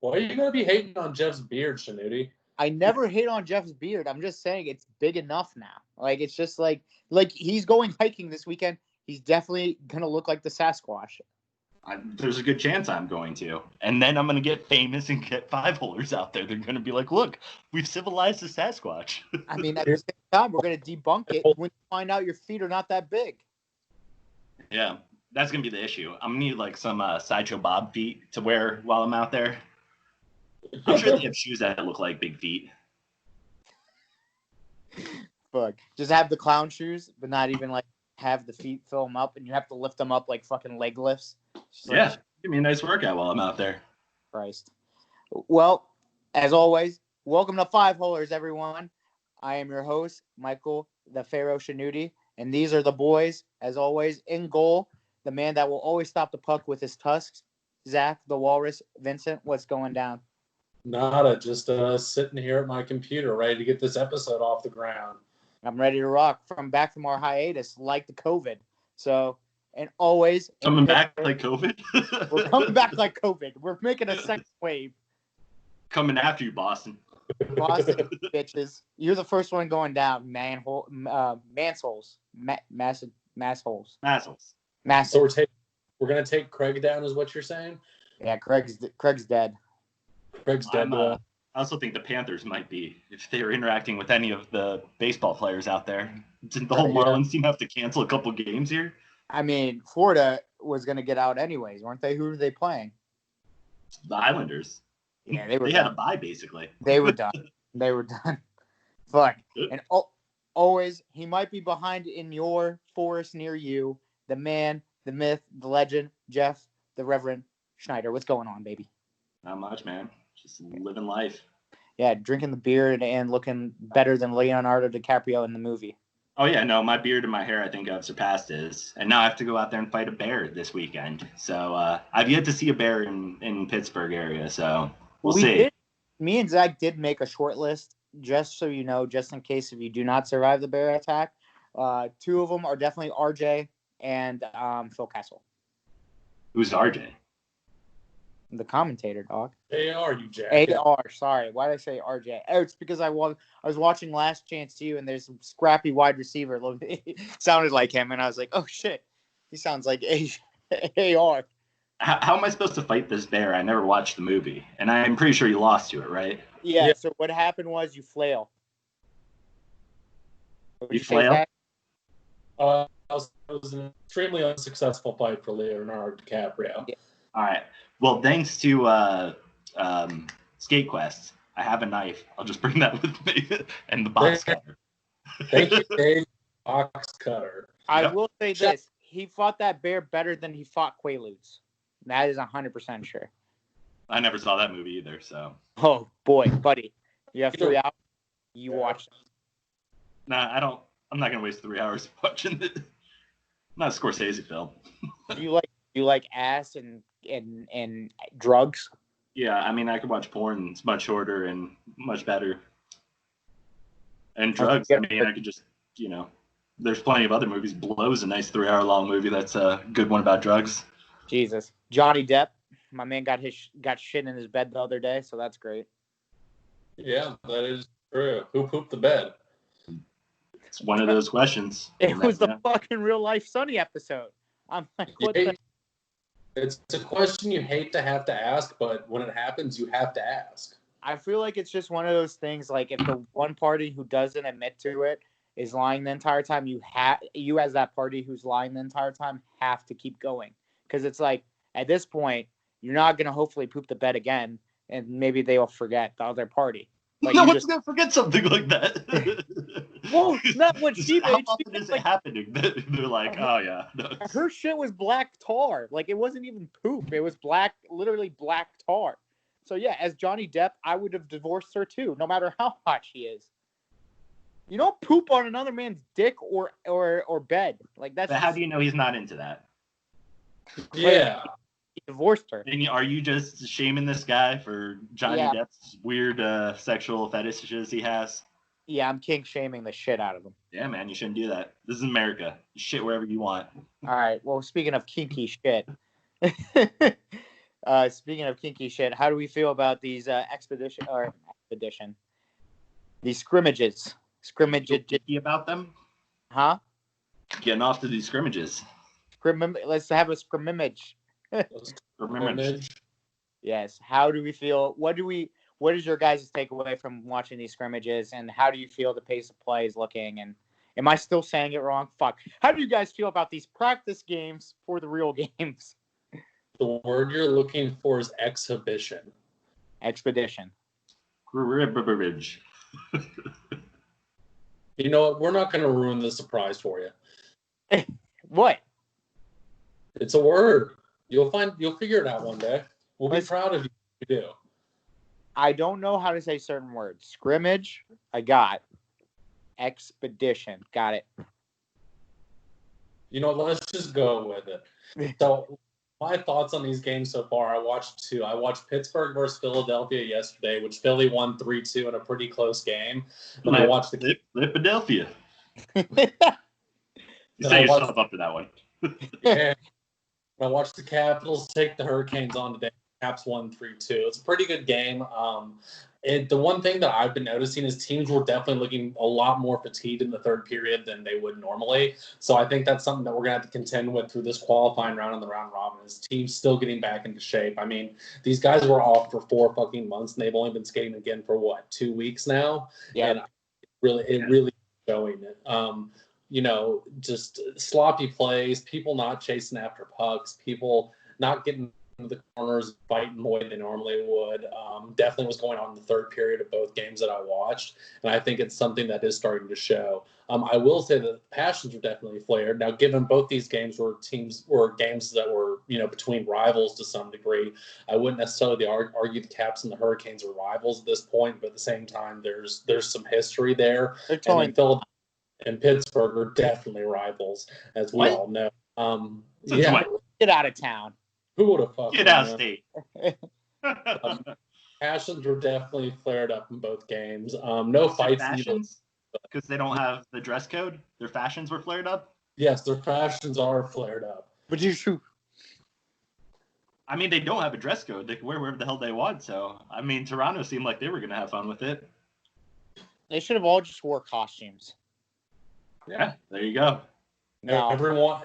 Why are you gonna be hating on Jeff's beard, Shanuti? I never hate on Jeff's beard. I'm just saying it's big enough now. Like it's just like he's going hiking this weekend. He's definitely gonna look like the Sasquatch. There's a good chance I'm going to. And then I'm going to get famous and get five-holers out there. They're going to be like, look, we've civilized the Sasquatch. I mean, at the same time, we're going to debunk it when you find out your feet are not that big. Yeah, that's going to be the issue. I'm going to need like some Sideshow Bob feet to wear while I'm out there. I'm sure they have shoes that look like big feet. Fuck. Just have the clown shoes, but not even like have the feet fill them up, and you have to lift them up like fucking leg lifts. Yeah, give me a nice workout while I'm out there. Christ. Well, as always, welcome to Five Holers, everyone. I am your host, Michael the Pharaoh Shanuti, and these are the boys, as always, in goal, the man that will always stop the puck with his tusks, Zach the Walrus. Vincent, what's going down? Nada, just sitting here at my computer, ready to get this episode off the ground. I'm ready to rock back from our hiatus, like the COVID. So, and always coming back like COVID. We're coming back like COVID. We're making a second wave. Coming after you, Boston. Boston bitches. You're the first one going down, massholes. Massholes. So we're gonna take Craig down, is what you're saying? Yeah, Craig's dead. Craig's dead. I also think the Panthers might be, if they're interacting with any of the baseball players out there. Didn't the whole Marlins team have to cancel a couple games here? I mean, Florida was going to get out anyways, weren't they? Who were they playing? The Islanders. Yeah, they were. They had a bye, basically. They were done. Fuck. And always, he might be behind in your forest near you. The man, the myth, the legend, Jeff, the Reverend Schneider. What's going on, baby? Not much, man. Just living life. Yeah, drinking the beer and looking better than Leonardo DiCaprio in the movie. Oh, yeah, no, my beard and my hair, I think I've surpassed his. And now I have to go out there and fight a bear this weekend. So I've yet to see a bear in Pittsburgh area, so we'll see. Me and Zach did make a short list, just so you know, just in case if you do not survive the bear attack. Two of them are definitely RJ and Phil Kessel. Who's RJ? The commentator, dog. AR, you jack. AR, sorry. Why did I say RJ? Oh, it's because I was watching Last Chance to You, and there's some scrappy wide receiver. It sounded like him, and I was like, oh, shit. He sounds like AR. How am I supposed to fight this bear? I never watched the movie, and I'm pretty sure you lost to it, right? Yeah, so what happened was you flail. You flail? It was an extremely unsuccessful fight for Leonardo DiCaprio. Yeah. All right. Well, thanks to Skate Quest, I have a knife. I'll just bring that with me and the box cutter. Thank you, Dave. Box cutter. I will say this. He fought that bear better than he fought Quaaludes. That is 100% sure. I never saw that movie either, so. Oh, boy, buddy. You have 3 hours. You watch it. Nah, I don't. I'm not going to waste 3 hours watching it. Not a Scorsese film. Do you like ass and drugs? Yeah, I mean, I could watch porn. It's much shorter and much better. And drugs, I mean, I could just, there's plenty of other movies. Blow's a nice 3 hour long movie. That's a good one about drugs. Jesus. Johnny Depp, my man got shit in his bed the other day, so that's great. Yeah, that is true. Who pooped the bed? It's one of those questions. It was the fucking Real Life Sunny episode. I'm like, what the... It's a question you hate to have to ask, but when it happens, you have to ask. I feel like it's just one of those things, like if the one party who doesn't admit to it is lying the entire time, you as that party who's lying the entire time have to keep going. Because it's like, at this point, you're not going to hopefully poop the bed again, and maybe they will forget the other party. Like, no one's going to forget something like that. Well, not when she made. How often is it happening? They're like, oh, yeah. No. Her shit was black tar. Like, it wasn't even poop. It was literally black tar. So, yeah, as Johnny Depp, I would have divorced her, too, no matter how hot she is. You don't poop on another man's dick or bed. Like, that's. But how do you know he's not into that? Yeah. He divorced her. And are you just shaming this guy for Johnny Depp's weird sexual fetishes he has? Yeah, I'm kink shaming the shit out of him. Yeah, man, you shouldn't do that. This is America. You shit wherever you want. All right. Well, speaking of kinky shit, Speaking of kinky shit, how do we feel about these these scrimmages? Picky about them? Huh? Getting off to these scrimmages. Let's have a scrimmage. Scrimmage. Yes. How do we feel? What is your guys' takeaway from watching these scrimmages, and how do you feel the pace of play is looking? And am I still saying it wrong? Fuck. How do you guys feel about these practice games for the real games? The word you're looking for is exhibition. Expedition. Scrimmage. You know what? We're not going to ruin the surprise for you. What? It's a word. You'll figure it out one day. We'll be proud of you if you do. I don't know how to say certain words. Scrimmage, I got. Expedition, got it. You know, let's just go with it. So, my thoughts on these games so far, I watched two. I watched Pittsburgh versus Philadelphia yesterday, which Philly won 3-2 in a pretty close game. And I watched Philadelphia. You And set yourself up for that one. Yeah. I watched the Capitals take the Hurricanes on today. Caps won 3-2. It's a pretty good game. The one thing that I've been noticing is teams were definitely looking a lot more fatigued in the third period than they would normally. So I think that's something that we're going to have to contend with through this qualifying round and the round robin is teams still getting back into shape. I mean, these guys were off for 4 fucking months, and they've only been skating again for, 2 weeks now? Yeah. And really showing it. Just sloppy plays, people not chasing after pucks, people not getting into the corners, fighting the way they normally would. Definitely was going on in the third period of both games that I watched, and I think it's something that is starting to show. I will say that the passions were definitely flared. Now, given both these games were games that were, between rivals to some degree, I wouldn't necessarily argue the Caps and the Hurricanes are rivals at this point, but at the same time, there's some history there. And then Philadelphia and Pittsburgh are definitely rivals, as we all know. Get out of town. Who would have fucked? Get out of state. Passions were definitely flared up in both games. No fights either. Because they don't have the dress code? Their fashions were flared up? Yes, their fashions are flared up. But you shoot. I mean, they don't have a dress code. They can wear whatever the hell they want. So, I mean, Toronto seemed like they were going to have fun with it. They should have all just wore costumes. Yeah, there you go. No. Everyone,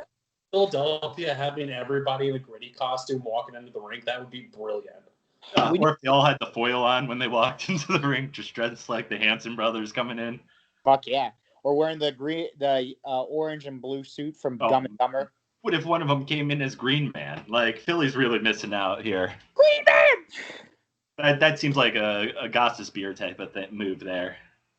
Philadelphia having everybody in a Gritty costume walking into the rink, that would be brilliant. Or if they all had the foil on when they walked into the rink, just dressed like the Hanson brothers coming in. Fuck yeah. Or wearing the orange and blue suit from Dumb and Dumber. What if one of them came in as Green Man? Like, Philly's really missing out here. Green Man! That seems like a Gossip Spear type of move there.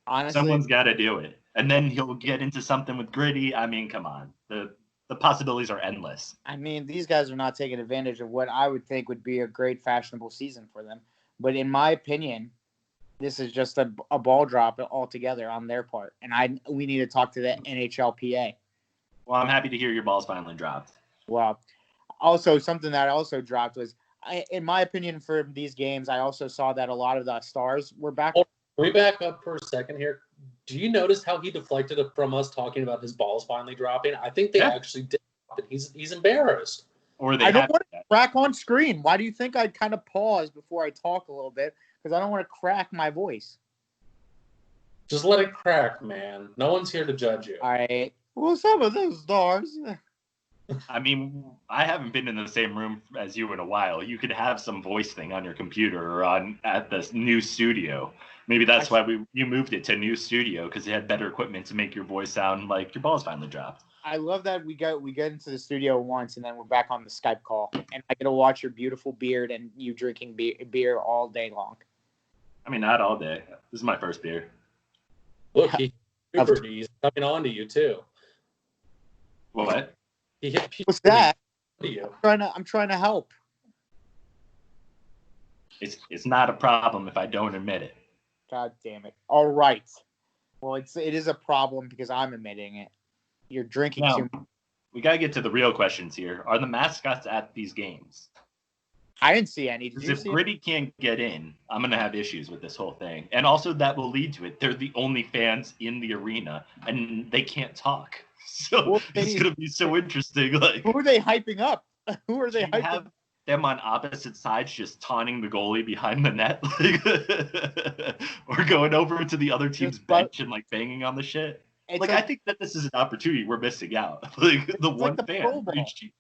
Honestly. Someone's got to do it. And then he'll get into something with Gritty. I mean, come on. The possibilities are endless. I mean, these guys are not taking advantage of what I would think would be a great fashionable season for them. But in my opinion, this is just a ball drop altogether on their part. And we need to talk to the NHLPA. Well, I'm happy to hear your balls finally dropped. Well, also something that also dropped was, in my opinion, for these games, I also saw that a lot of the stars were back. Can we back up for a second here? Do you notice how he deflected it from us talking about his balls finally dropping? I think they actually did. He's embarrassed. Or I don't want to crack on screen. Why do you think I'd kind of pause before I talk a little bit? Because I don't want to crack my voice. Just let it crack, man. No one's here to judge you. All right. Well, some of those stars. I mean, I haven't been in the same room as you in a while. You could have some voice thing on your computer or at the new studio. Maybe that's why you moved it to new studio, because it had better equipment to make your voice sound like your balls finally dropped. I love that we get into the studio once and then we're back on the Skype call, and I get to watch your beautiful beard and you drinking beer all day long. I mean, not all day. This is my first beer. Look, he's coming on to you too. What? He hit people. What's that? You. I'm trying to help. It's not a problem if I don't admit it. God damn it. All right. Well, it is a problem because I'm admitting it. You're drinking too much. We got to get to the real questions here. Are the mascots at these games? I didn't see any. Because if Gritty can't get in, I'm going to have issues with this whole thing. And also that will lead to it. They're the only fans in the arena, and they can't talk. So it's going to be so interesting. Like, who are they hyping up? Who are they hyping up? them on opposite sides just taunting the goalie behind the net, or going over to the other team's bench and like banging on the shit. Like I think that this is an opportunity we're missing out. Like the one fan for each team.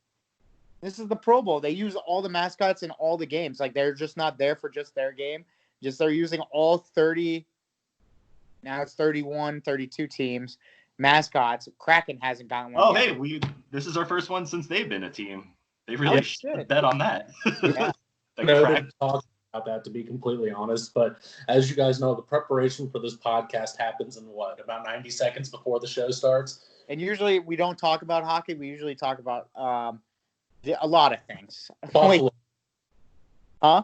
This is the Pro Bowl. They use all the mascots in all the games. Like they're just not there for just their game. Just they're using all 30. Now it's 31, 32 teams. Mascots. Kraken hasn't gotten one. Oh, yet. Hey, this is our first one since they've been a team. They really should bet on that. Yeah. No, they talk about that, to be completely honest. But as you guys know, the preparation for this podcast happens in about 90 seconds before the show starts. And usually we don't talk about hockey. We usually talk about a lot of things. Buffalo. Huh?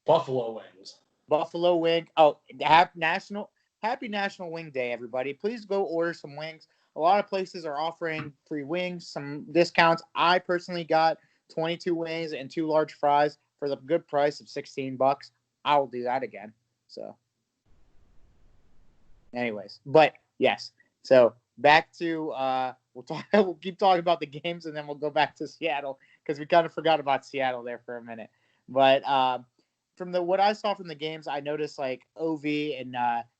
Buffalo wings. Buffalo wing. Oh, Happy National Wing Day, everybody. Please go order some wings. A lot of places are offering free wings, some discounts. I personally got 22 wings and 2 large fries for the good price of $16. I will do that again. So, anyways, but yes. So back to we'll keep talking about the games, and then we'll go back to Seattle because we kind of forgot about Seattle there for a minute. But from what I saw from the games, I noticed like OV and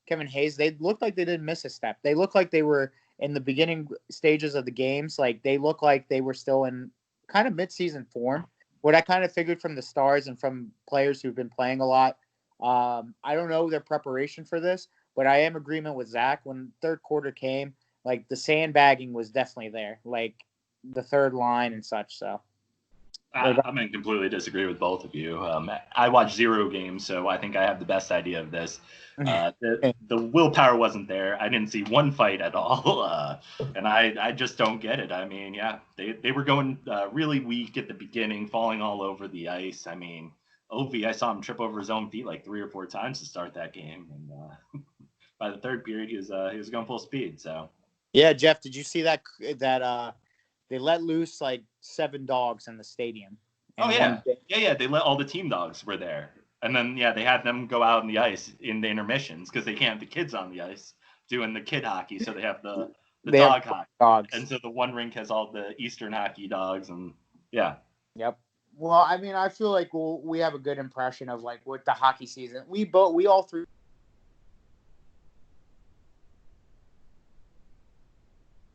Kevin Hayes, they looked like they didn't miss a step. They looked like they were in the beginning stages of the games. Like they looked like they were still in kind of mid-season form. What I kind of figured from the Stars and from players who've been playing a lot. I don't know their preparation for this, but I am in agreement with Zach. When third quarter came, like the sandbagging was definitely there, like the third line and such. So I'm going to completely disagree with both of you. I watched 0 games, so I think I have the best idea of this. The willpower wasn't there. I didn't see one fight at all, and I just don't get it. I mean, yeah, they were going really weak at the beginning, falling all over the ice. I mean, Ovi, I saw him trip over his own feet like 3 or 4 times to start that game, and by the third period, he was going full speed. So yeah, Jeff, did you see that they let loose like 7 dogs in the stadium? Oh yeah, yeah. They let all the team dogs were there. And then, they had them go out on the ice in the intermissions because they can't have the kids on the ice doing the kid hockey. So they have the dog hockey. Dogs. And so the one rink has all the Eastern hockey dogs. And, yeah. Yep. Well, I mean, I feel like we have a good impression of, like, what the hockey season. We all 3.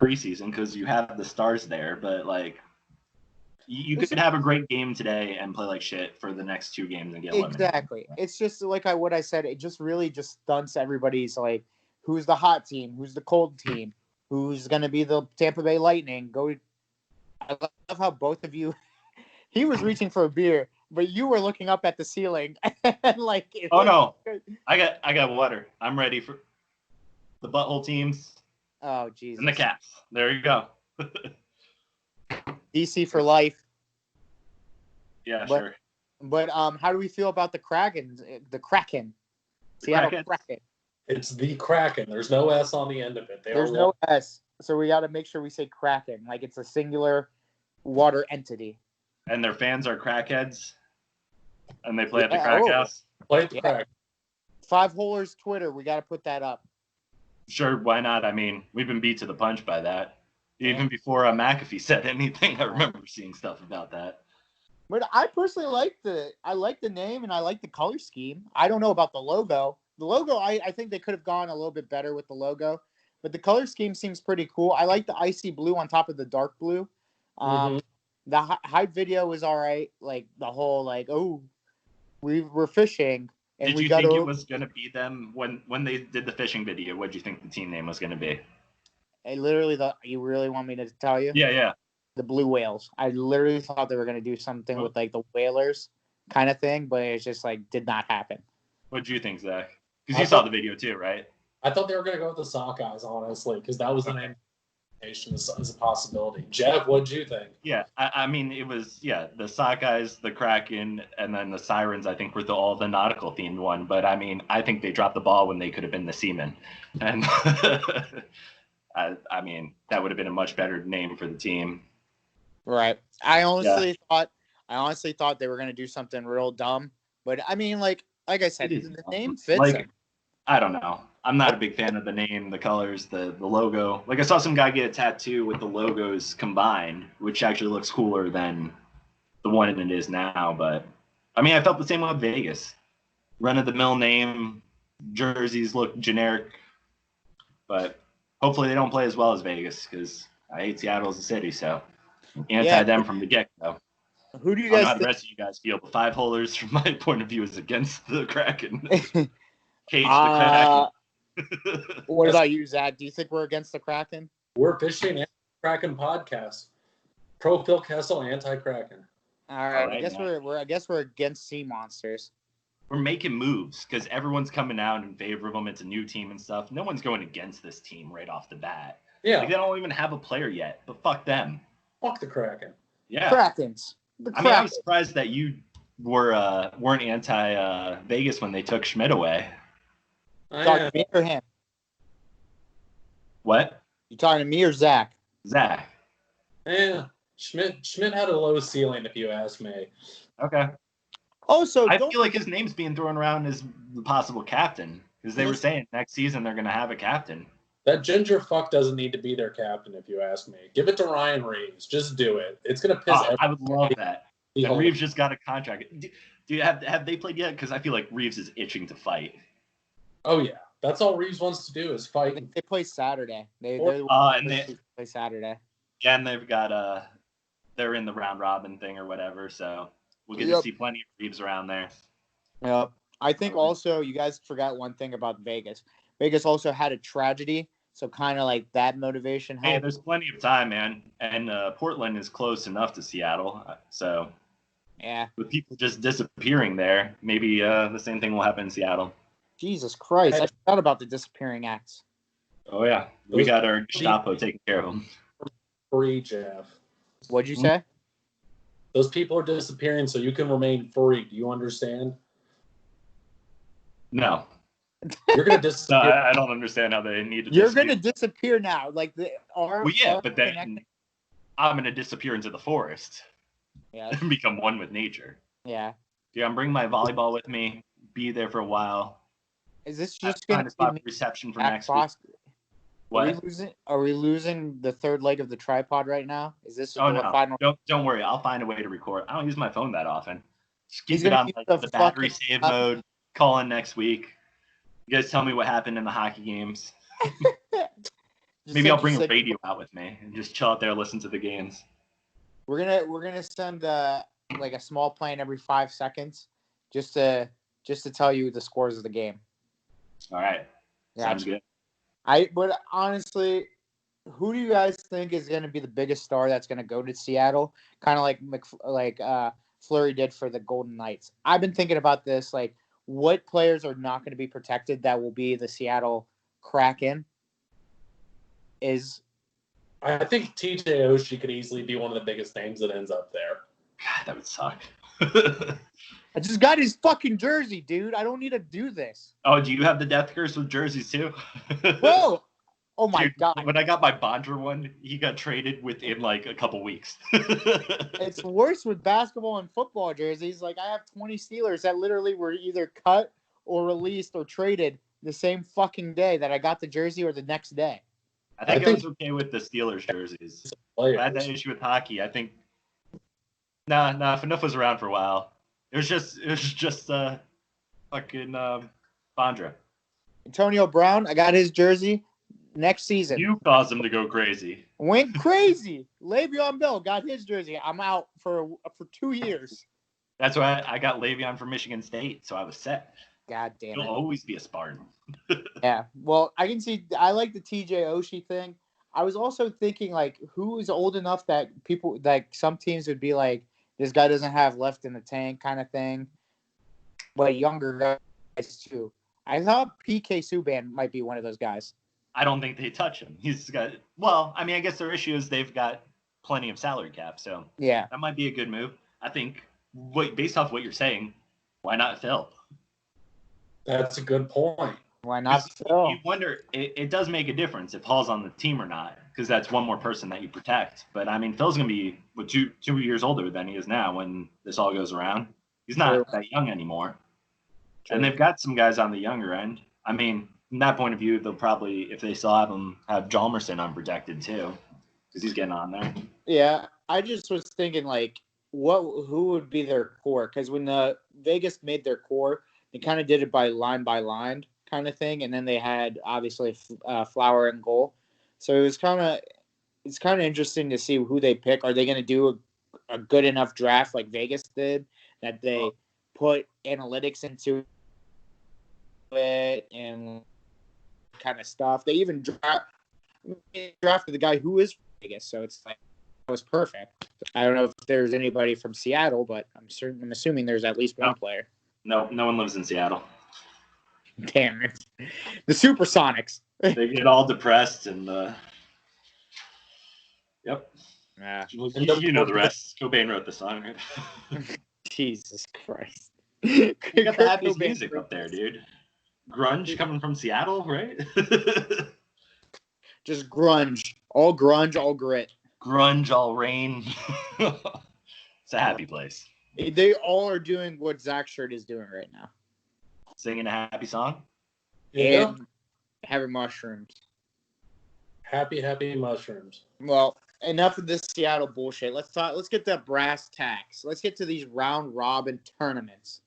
Preseason because you have the Stars there. But, like, you could have a great game today and play like shit for the next 2 games and get eliminated. Exactly. It's just like what I said. It just really just stunts everybody's like, who's the hot team, who's the cold team, who's gonna be the Tampa Bay Lightning. I love how both of you. He was reaching for a beer, but you were looking up at the ceiling and like. Oh no! I got water. I'm ready for the butthole teams. Oh Jesus! And the Caps. There you go. DC for life. Yeah, sure. But how do we feel about the Kraken? The Kraken. Seattle Kraken. It's the Kraken. There's no S on the end of it. There's no S. So we got to make sure we say Kraken, like it's a singular water entity. And their fans are crackheads. And they play at the Crack House. Play at the Crack. 5-holers Twitter. We got to put that up. Sure, why not? I mean, we've been beat to the punch by that. Even before McAfee said anything, I remember seeing stuff about that. But I personally like the name and I like the color scheme. I don't know about the logo. The logo, I think they could have gone a little bit better with the logo. But the color scheme seems pretty cool. I like the icy blue on top of the dark blue. The hype video was all right. Like the whole we're fishing. And did you think it was going to be them when they did the fishing video? What did you think the team name was going to be? I literally thought, you really want me to tell you? Yeah. The Blue Whales. I literally thought they were going to do something with like the Whalers kind of thing, but it's just like did not happen. What do you think, Zach? Because you saw the video too, right? I thought they were going to go with the Sockeyes, honestly, because that was the name as a possibility. Jeff, what did you think? Yeah, I mean, it was, the Sockeyes, the Kraken, and then the Sirens, I think, were all the nautical themed one. But I mean, I think they dropped the ball when they could have been the Seamen. And I mean, that would have been a much better name for the team. Right. I honestly thought they were going to do something real dumb. But I mean, like I said, the name fits them. I don't know. I'm not a big fan of the name, the colors, the logo. Like I saw some guy get a tattoo with the logos combined, which actually looks cooler than the one it is now. But I mean, I felt the same with Vegas. Run of the mill name, jerseys look generic, but hopefully they don't play as well as Vegas because I hate Seattle as a city, so anti them from the get go. Who do you I don't know guys how the rest of you guys feel, but 5 holers from my point of view is against the Kraken. Cage the Kraken. What about you, Zach? Do you think we're against the Kraken? We're fishing Kraken podcast. Pro Phil Kessel, anti-Kraken. All right, I guess we're against sea monsters. We're making moves because everyone's coming out in favor of them. It's a new team and stuff. No one's going against this team right off the bat. Yeah. Like, they don't even have a player yet, but fuck them. Fuck the Kraken. Yeah. Krakens. I mean, I was surprised that you weren't anti Vegas when they took Schmidt away. Talking to me or him? What? You talking to me or Zach? Zach. Yeah. Schmidt had a low ceiling, if you ask me. Okay. Also, I feel like his name's being thrown around as the possible captain because they were saying next season they're going to have a captain. That ginger fuck doesn't need to be their captain, if you ask me. Give it to Ryan Reeves. Just do it. It's going to piss everybody. I would love that. And Reeves just got a contract. Do you have they played yet? Because I feel like Reeves is itching to fight. Oh, yeah. That's all Reeves wants to do is fight. They play Saturday. They play Saturday. Yeah, and they've got they're in the round robin thing or whatever, so we'll get to see plenty of Reeves around there. Yep. I think also you guys forgot one thing about Vegas. Vegas also had a tragedy, so kind of like that motivation helped. Hey, there's plenty of time, man, and Portland is close enough to Seattle, so yeah. With people just disappearing there, maybe the same thing will happen in Seattle. Jesus Christ, I forgot about the disappearing acts. Oh yeah, we got our Gestapo taking care of them. Free, Jeff. What'd you say? Those people are disappearing so you can remain free. Do you understand? No. You're going to disappear. No, I don't understand how they need to You're going to disappear now. Like but then I'm going to disappear into the forest. Yeah. And become one with nature. Yeah. Yeah, I'm bringing my volleyball with me. Be there for a while. Is this just going to be reception for next week? What? Are we losing the third leg of the tripod right now? Is this no. final? Don't worry. I'll find a way to record. I don't use my phone that often. Just keep it on the battery save mode. Call in next week. You guys tell me what happened in the hockey games. Maybe I'll bring a radio out with me and just chill out there, listen to the games. We're gonna send like a small plane every 5 seconds, just to tell you the scores of the game. All right. Yeah. Sounds good. But honestly, who do you guys think is going to be the biggest star that's going to go to Seattle? Kind of like Fleury did for the Golden Knights. I've been thinking about this, like what players are not going to be protected that will be the Seattle Kraken. I think TJ Oshie could easily be one of the biggest names that ends up there. God, that would suck. I just got his fucking jersey, dude. I don't need to do this. Oh, do you have the death curse with jerseys too? Whoa! Oh my God. When I got my Bondra one, he got traded within like a couple weeks. It's worse with basketball and football jerseys. Like I have 20 Steelers that literally were either cut or released or traded the same fucking day that I got the jersey or the next day. I think I was okay with the Steelers jerseys. I had that issue with hockey. I think Fanouf was around for a while. It was just fucking Bondra. Antonio Brown, I got his jersey next season. You caused him to go crazy. Went crazy. Le'Veon Bell got his jersey. I'm out for 2 years. That's why I got Le'Veon from Michigan State, so I was set. God damn it. You'll always be a Spartan. Yeah. Well, I can see. I like the TJ Oshie thing. I was also thinking, like, who is old enough that people, like, some teams would be like, this guy doesn't have left in the tank kind of thing. But younger guys, too. I thought PK Subban might be one of those guys. I don't think they touch him. He's got, well, I mean, I guess their issue is they've got plenty of salary cap. So yeah, that might be a good move. I think, based off what you're saying, why not Phil? That's a good point. Why not Phil? You wonder, it does make a difference if Hall's on the team or not, because that's one more person that you protect. But, I mean, Phil's going to be 2 years older than he is now when this all goes around. He's not that young anymore. True. And they've got some guys on the younger end. I mean, from that point of view, they'll probably, if they still have him, have Hjalmarsson unprotected too, because he's getting on there. Yeah, I just was thinking, like, who would be their core? Because when the Vegas made their core, they kind of did it by line kind of thing, and then they had obviously Flower and goal. So it's kind of interesting to see who they pick. Are they going to do a good enough draft like Vegas did that they put analytics into it and kind of stuff? They even drafted the guy who is from Vegas, so it's like it was perfect. I don't know if there's anybody from Seattle, but I'm assuming there's at least one player. No one lives in Seattle. Damn it. The Supersonics. They get all depressed and yep. Yeah. You know the rest. Cobain wrote the song, right? Jesus Christ. You got the happiest music up there, dude. Grunge coming from Seattle, right? Just grunge, all grit. Grunge, all rain. It's a happy place. They all are doing what Zach Shirt is doing right now. Singing a happy song? Yeah. And having mushrooms. Happy mushrooms. Well, enough of this Seattle bullshit. Let's get that brass tacks. Let's get to these round robin tournaments.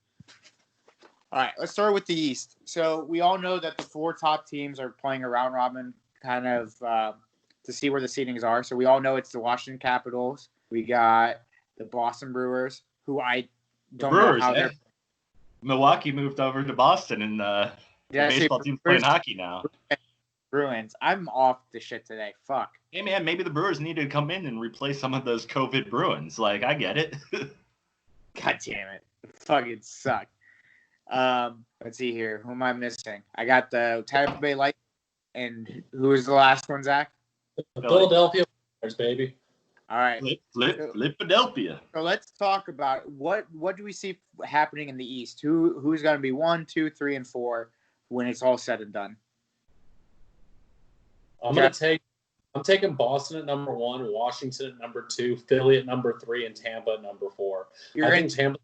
All right, let's start with the East. So we all know that the 4 top teams are playing a round robin kind of to see where the seedings are. So we all know it's the Washington Capitals. We got the Boston Brewers, who I don't know how they're. Milwaukee moved over to Boston, and the baseball team's playing hockey now. Bruins. I'm off the shit today. Fuck. Hey, man, maybe the Brewers need to come in and replace some of those COVID Bruins. Like, I get it. God damn it. Fucking suck. Let's see here. Who am I missing? I got the Tampa Bay Lightning. And who was the last one, Zach? Philadelphia Flyers, baby. All right. Philadelphia. So let's talk about what do we see happening in the East? Who's going to be 1, 2, 3, and 4 when it's all said and done? I'm taking Boston at number 1, Washington at number 2, Philly at number 3, and Tampa at number 4. I think Tampa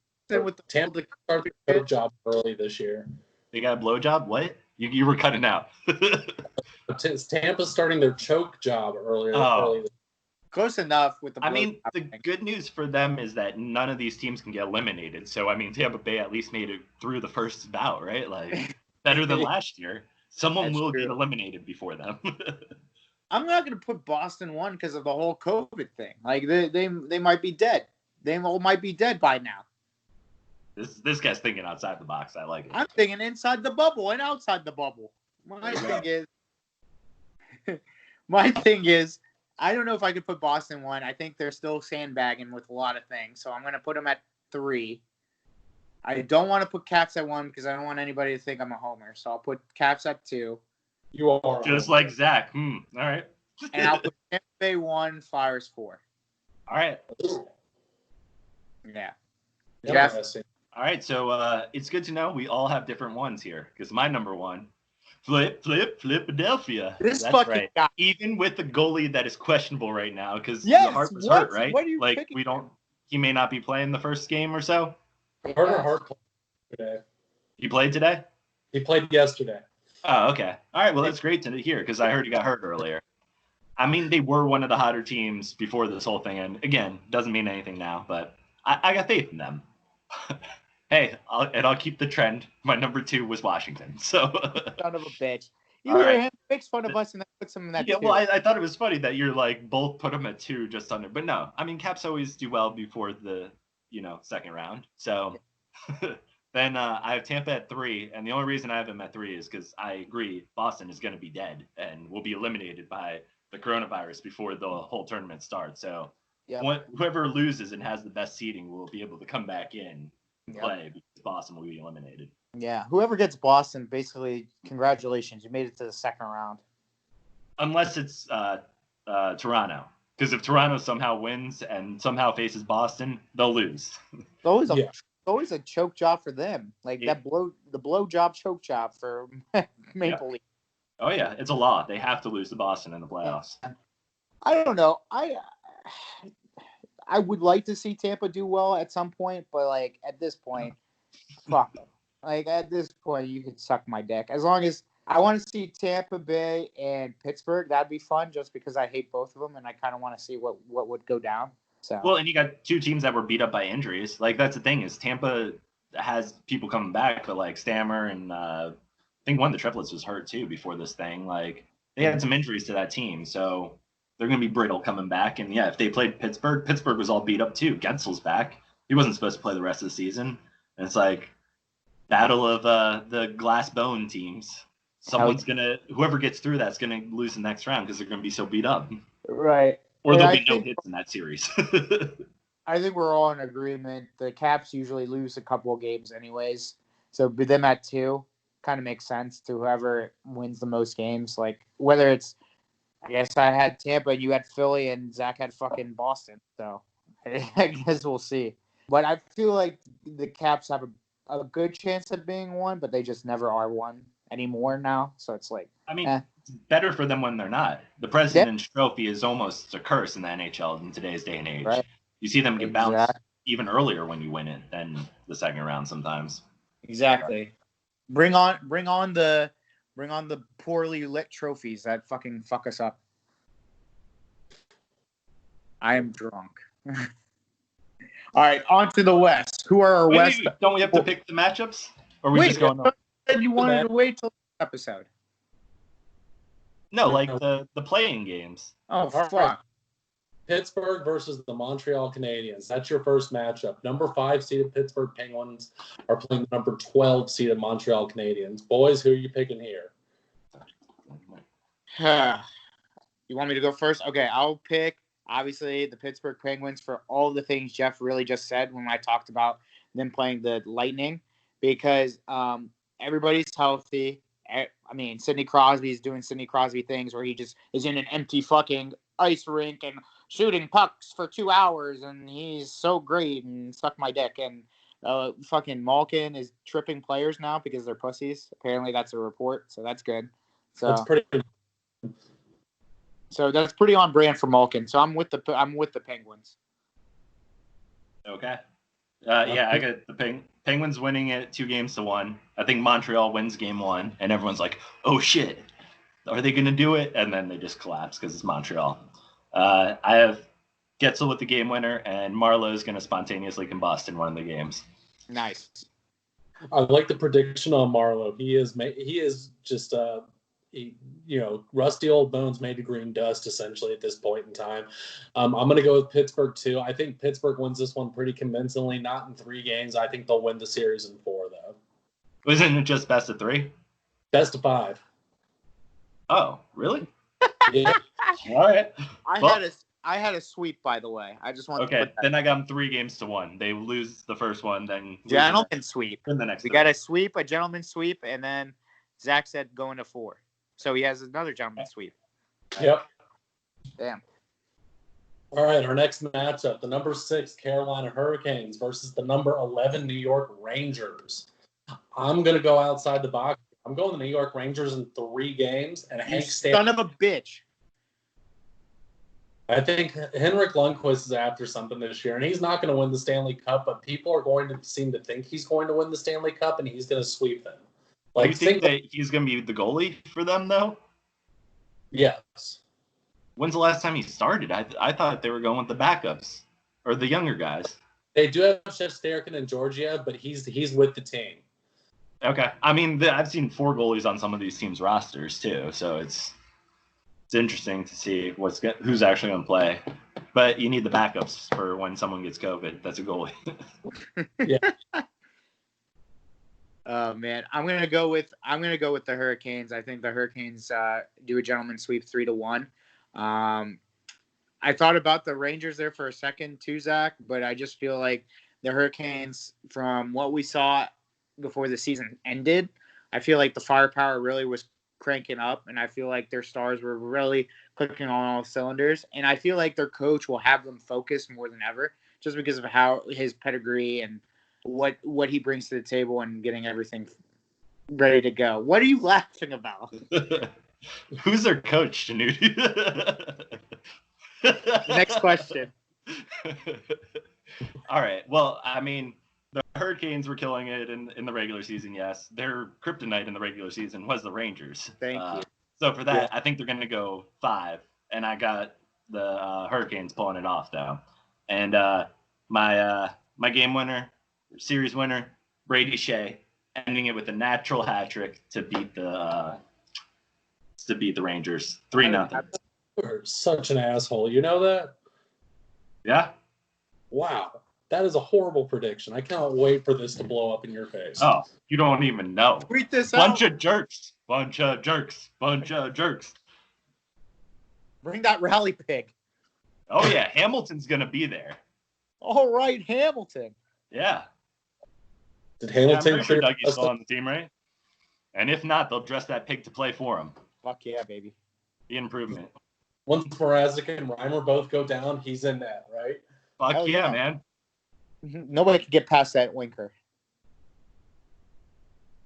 started the job early this year. They got a blowjob? What? You were cutting out. Tampa's starting their choke job early. Close enough with the. I mean, the good news for them is that none of these teams can get eliminated. So, I mean, Tampa Bay at least made it through the first bout, right? Like, better than last year. Someone will get eliminated before them. I'm not going to put Boston 1 because of the whole COVID thing. Like, they might be dead. They all might be dead by now. This guy's thinking outside the box. I like it. I'm thinking inside the bubble and outside the bubble. My thing is, I don't know if I could put Boston 1. I think they're still sandbagging with a lot of things, so I'm going to put them at 3. I don't want to put Caps at 1 because I don't want anybody to think I'm a homer, so I'll put Caps at 2. You are just like Zach. All right. And I'll put Tampa Bay 1, Flyers 4. All right. Yeah. Jeff? All right, so it's good to know we all have different ones here because my number 1, Philadelphia. That's fucking guy. Even with the goalie that is questionable right now because the heart was hurt, right? What are you like he may not be playing the first game or so. Hart played today. He played today? He played yesterday. Oh, okay. All right, well, that's great to hear because I heard he got hurt earlier. I mean, they were one of the hotter teams before this whole thing, and again, doesn't mean anything now, but I got faith in them. Hey, I'll keep the trend. My number 2 was Washington. So son of a bitch. He makes fun of us and then puts him in that. Yeah, well, I thought it was funny that you're like both put them at 2 just under. But no, I mean Caps always do well before the second round. So then I have Tampa at 3, and the only reason I have him at 3 is because I agree Boston is going to be dead and will be eliminated by the coronavirus before the whole tournament starts. So whoever loses and has the best seeding will be able to come back in. Play because Boston will be eliminated. Yeah, whoever gets Boston, basically, congratulations, you made it to the second round. Unless it's Toronto, because if Toronto somehow wins and somehow faces Boston, they'll lose. It's always a choke job for them, like the blow job choke job for Maple Leaf. Oh yeah, it's a law. They have to lose to Boston in the playoffs. I don't know. I would like to see Tampa do well at some point, but like at this point, fuck. Like at this point, you could suck my dick. As long as I want to see Tampa Bay and Pittsburgh, that'd be fun. Just because I hate both of them, and I kind of want to see what would go down. So well, and you got two teams that were beat up by injuries. Like that's the thing is Tampa has people coming back, but like Stammer and I think one of the triplets was hurt too before this thing. Like they had some injuries to that team, so they're going to be brittle coming back. And yeah, if they played Pittsburgh, Pittsburgh was all beat up too. Getzel's back. He wasn't supposed to play the rest of the season. And it's like battle of the glass bone teams. Whoever gets through that's gonna lose the next round because they're gonna be so beat up. right. Or there'll be no hits in that series. I think we're all in agreement. The Caps usually lose a couple of games anyways. So with them at 2 kind of makes sense to whoever wins the most games. Like whether it's, I guess I had Tampa and you had Philly and Zach had fucking Boston. So I guess we'll see. But I feel like the Caps have a good chance at being one, but they just never are one anymore now. So it's like, I mean, it's better for them when they're not. The President's Trophy is almost a curse in the NHL in today's day and age. Right. You see them get bounced even earlier when you win it than the second round sometimes. Exactly. Bring on the poorly lit trophies that fucking fuck us up. I am drunk. All right, on to the West. Who are our West? Don't we have to pick the matchups? Or are we just going on? You wanted to wait till the episode. No, like the playing games. Oh, fuck. Right. Pittsburgh versus the Montreal Canadiens. That's your first matchup. Number 5 seeded Pittsburgh Penguins are playing the number 12 seeded Montreal Canadiens. Boys, who are you picking here? You want me to go first? Okay, I'll pick, obviously, the Pittsburgh Penguins for all the things Jeff really just said when I talked about them playing the Lightning, because everybody's healthy. I mean, Sidney Crosby's doing Sidney Crosby things where he just is in an empty fucking ice rink and shooting pucks for 2 hours, and he's so great and suck my dick. And fucking Malkin is tripping players now because they're pussies. Apparently, that's a report, so that's good. So that's pretty. So that's pretty on brand for Malkin. So I'm with the Penguins. Okay. Yeah, I got the Penguins winning it 2-1. I think Montreal wins game 1, and everyone's like, "Oh shit, are they going to do it?" And then they just collapse because it's Montreal. I have Getzel with the game winner, and Marleau is going to spontaneously combust in one of the games. Nice. I like the prediction on Marleau. He is just rusty old bones made of green dust essentially at this point in time. I'm going to go with Pittsburgh too. I think Pittsburgh wins this one pretty convincingly, not in 3 games. I think they'll win the series in 4 though. Wasn't it just best of 3? Best of 5. Oh, really? Yeah. All right. I had a sweep, by the way. I just want. Okay, then I got them 3-1. They lose the first one, then gentleman sweep. Then the next. We got a sweep, a gentleman sweep, and then Zach said going to 4, so he has another gentleman sweep. Yep. Damn. All right, our next matchup: the number 6 Carolina Hurricanes versus the number 11 New York Rangers. I'm gonna go outside the box. I'm going the New York Rangers in 3 games, and Hank Stanley. Son of a bitch. I think Henrik Lundqvist is after something this year, and he's not going to win the Stanley Cup, but people are going to seem to think he's going to win the Stanley Cup, and he's going to sweep them. Like, you think that he's going to be the goalie for them, though? Yes. When's the last time he started? I thought they were going with the backups or the younger guys. They do have Shesterkin and Georgiev, but he's with the team. Okay. I mean, I've seen 4 goalies on some of these teams' rosters, too, so it's interesting to see who's actually going to play. But you need the backups for when someone gets COVID. That's a goalie. Yeah. Oh man, I'm gonna go with the Hurricanes. I think the Hurricanes do a gentleman sweep 3-1. I thought about the Rangers there for a second too, Zach, but I just feel like the Hurricanes, from what we saw before the season ended, I feel like the firepower really was cranking up, and I feel like their stars were really clicking on all cylinders, and I feel like their coach will have them focused more than ever just because of how his pedigree and what he brings to the table and getting everything ready to go. What are you laughing about? Who's their coach, Januti? Next question. All right. Well, I mean, the Hurricanes were killing it in the regular season, yes. Their kryptonite in the regular season was the Rangers. Thank you. So for that, I think they're going to go 5, and I got the Hurricanes pulling it off, though. And my game winner, series winner, Brady Shea, ending it with a natural hat trick to beat the Rangers 3-0. You're such an asshole. You know that? Yeah. Wow. That is a horrible prediction. I cannot wait for this to blow up in your face. Oh, you don't even know. Tweet this Bunch out. of jerks. Bunch of jerks. Bunch of jerks. Bring that rally pig. Oh, yeah. Hamilton's going to be there. All right, Hamilton. Yeah. Did Hamilton I'm pretty sure Dougie's still on the team, right? And if not, they'll dress that pig to play for him. Fuck yeah, baby. The improvement. Once Mrazek and Reimer both go down, he's in that, right? Fuck Hell yeah, yeah. man. Nobody can get past that winker.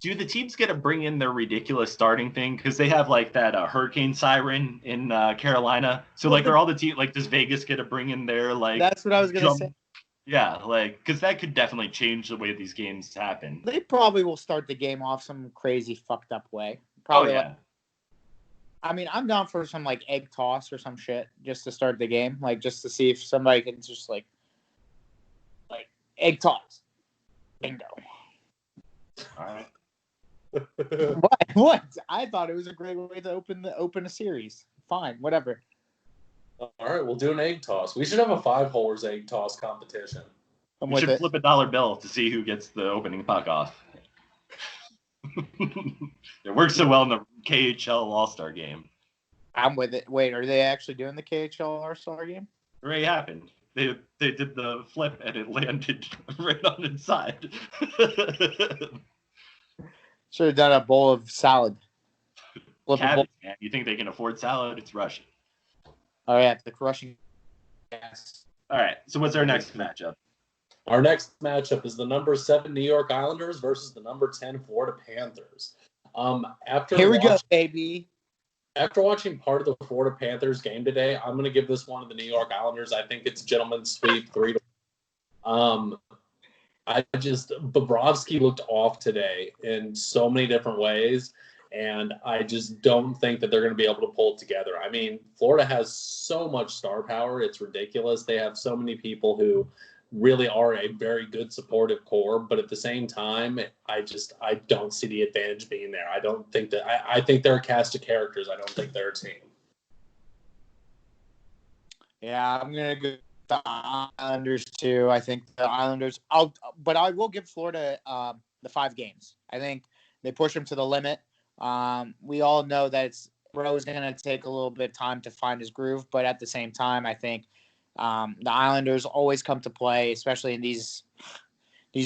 Do the teams get to bring in their ridiculous starting thing? Because they have like that hurricane siren in Carolina. So like, are all the teams like does Vegas get to bring in their like? That's what I was gonna say. Yeah, like because that could definitely change the way these games happen. They probably will start the game off some crazy fucked up way. Probably. Oh yeah. Like, I mean, I'm down for some like egg toss or some shit just to start the game, like just to see if somebody can just like egg toss. Bingo. All right. What? I thought it was a great way to open a series. Fine, whatever. All right, we'll do an egg toss. We should have a 5-holers egg toss competition. We should flip a $1 bill to see who gets the opening puck off. It works so well in the KHL All-Star game. I'm with it. Wait, are they actually doing the KHL All-Star game? It already happened. They did the flip and it landed right on its side. Should have done a bowl of salad. Cabbage, man. You think they can afford salad? It's Russian. Oh yeah, the Russian. Yes. All right. So what's our next matchup? Our next matchup is the number 7 New York Islanders versus the number 10 Florida Panthers. Here we go, baby. After watching part of the Florida Panthers game today, I'm going to give this one to the New York Islanders. I think it's gentleman's sweep 3-1. Bobrovsky looked off today in so many different ways, and I just don't think that they're going to be able to pull it together. I mean, Florida has so much star power. It's ridiculous. They have so many people who really are a very good supportive core, but at the same time, I don't see the advantage being there. I don't think that I think they're a cast of characters. I don't think they're a team. Yeah, I'm gonna go the Islanders too. I think the Islanders. But I will give Florida the 5 games. I think they push them to the limit. We all know that Rowe's gonna take a little bit of time to find his groove, but at the same time, I think the Islanders always come to play, especially in these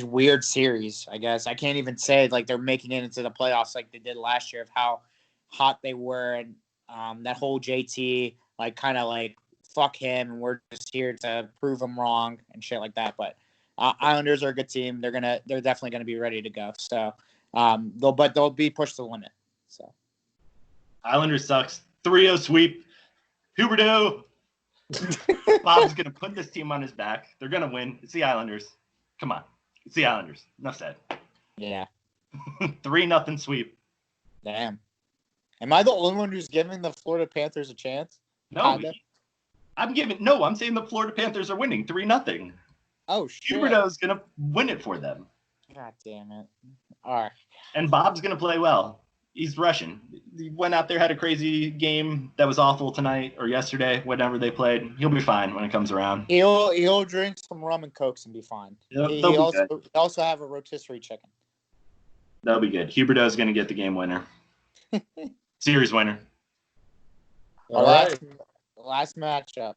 weird series. I guess I can't even say like they're making it into the playoffs like they did last year of how hot they were, and that whole JT like kind of like fuck him and we're just here to prove him wrong and shit like that. But Islanders are a good team. They're definitely gonna be ready to go. So they'll be pushed to the limit. So Islanders sucks. 3-0 sweep. Huberdeau. Bob's going to put this team on his back. They're going to win. It's the Islanders. Come on. It's the Islanders. Enough said. Yeah. 3-0 sweep. Damn. Am I the only one who's giving the Florida Panthers a chance? No. I'm saying the Florida Panthers are winning 3-0. Oh, shit. Huberdeau's going to win it for them. God damn it. All right. And Bob's going to play well. He's Russian. He went out there, had a crazy game that was awful tonight or yesterday, whenever they played. He'll be fine when it comes around. He'll drink some rum and cokes and be fine. He also have a rotisserie chicken. That'll be good. Huberdeau's going to get the game winner. Series winner. All right. Last matchup.